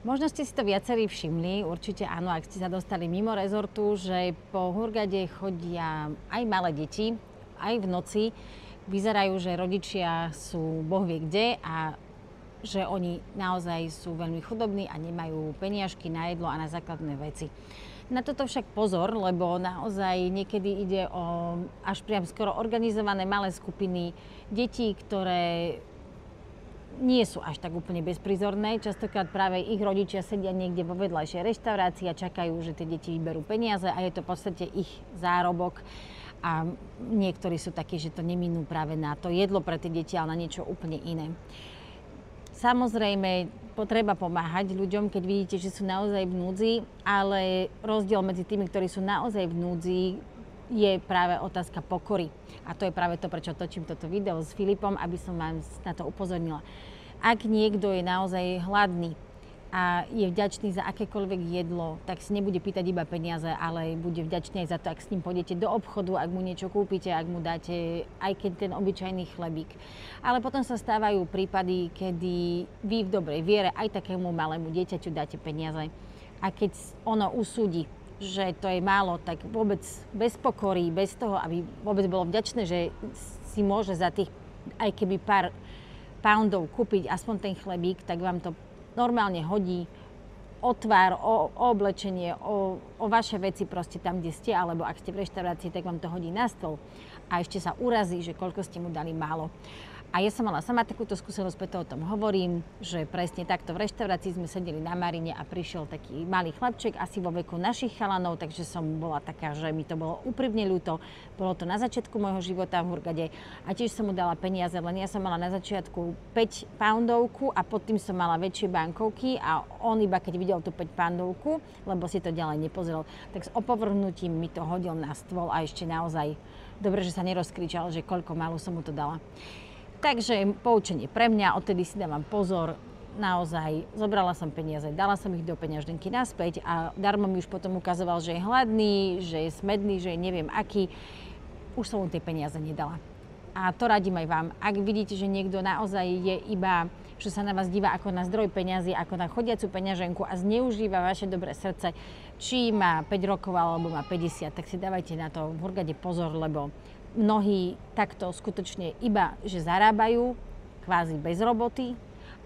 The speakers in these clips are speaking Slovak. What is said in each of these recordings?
Možno ste si to viacerí všimli, určite áno, ak ste sa dostali mimo rezortu, že po Hurgade chodia aj malé deti, aj v noci. Vyzerajú, že rodičia sú boh vie kde a že oni naozaj sú veľmi chudobní a nemajú peniažky na jedlo a na základné veci. Na toto však pozor, lebo naozaj niekedy ide o až priam skoro organizované malé skupiny detí, ktoré nie sú až tak úplne bezprizorné. Častokrát práve ich rodičia sedia niekde vo vedľajšej reštaurácii a čakajú, že tie deti vyberú peniaze a je to v podstate ich zárobok. A niektorí sú takí, že to neminú práve na to jedlo pre tie deti, ale na niečo úplne iné. Samozrejme, potreba pomáhať ľuďom, keď vidíte, že sú naozaj v núdzi, ale rozdiel medzi tými, ktorí sú naozaj v núdzi, je práve otázka pokory. A to je práve to, prečo točím toto video s Filipom, aby som vám na to upozornila. Ak niekto je naozaj hladný a je vďačný za akékoľvek jedlo, tak si nebude pýtať iba peniaze, ale bude vďačný aj za to, ak s ním pôjdete do obchodu, ak mu niečo kúpite, ak mu dáte aj keď ten obyčajný chlebík. Ale potom sa stávajú prípady, kedy vy v dobrej viere aj takému malému dieťaťu dáte peniaze. A keď ono usúdi, že to je málo, tak vôbec bez pokory, bez toho, aby vôbec bolo vďačné, že si môže za tých aj keby pár poundov kúpiť aspoň ten chlebík, tak vám to normálne hodí o tvár, o oblečenie, o vaše veci proste tam, kde ste, alebo ak ste v reštaurácii, tak vám to hodí na stôl a ešte sa urazí, že koľko ste mu dali málo. A ja som mala sama takúto skúsenosť, preto o tom hovorím, že presne takto v reštaurácii sme sedeli na Marine a prišiel taký malý chlapček, asi vo veku našich chalanov, takže som bola taká, že mi to bolo úprimne ľúto. Bolo to na začiatku môjho života v Hurgade a tiež som mu dala peniaze, len ja som mala na začiatku 5 poundovku a pod tým som mala väčšie bankovky a on iba keď videl tú 5 poundovku, lebo si to ďalej nepozrel, tak s opovrhnutím mi to hodil na stôl a ešte naozaj dobre, že sa nerozkričal, že koľko málo som mu to dala. Takže poučenie pre mňa, odtedy si dávam pozor, naozaj zobrala som peniaze, dala som ich do peňaženky naspäť a darmo mi už potom ukazoval, že je hladný, že je smedný, že je neviem aký. Už som mu tie peniaze nedala. A to radím aj vám. Ak vidíte, že niekto naozaj je iba, že sa na vás díva ako na zdroj peňazí, ako na chodiacu peňaženku a zneužíva vaše dobré srdce, či má 5 rokov alebo má 50, tak si dávajte na to v Hurgade pozor, lebo mnohí takto skutočne iba, že zarábajú kvázi bez roboty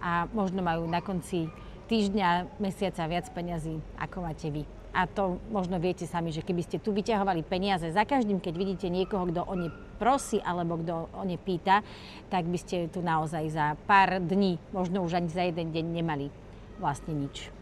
a možno majú na konci týždňa, mesiaca viac peňazí, ako máte vy. A to možno viete sami, že keby ste tu vyťahovali peniaze za každým, keď vidíte niekoho, kto o ne prosí alebo kto o ne pýta, tak by ste tu naozaj za pár dní, možno už ani za jeden deň nemali vlastne nič.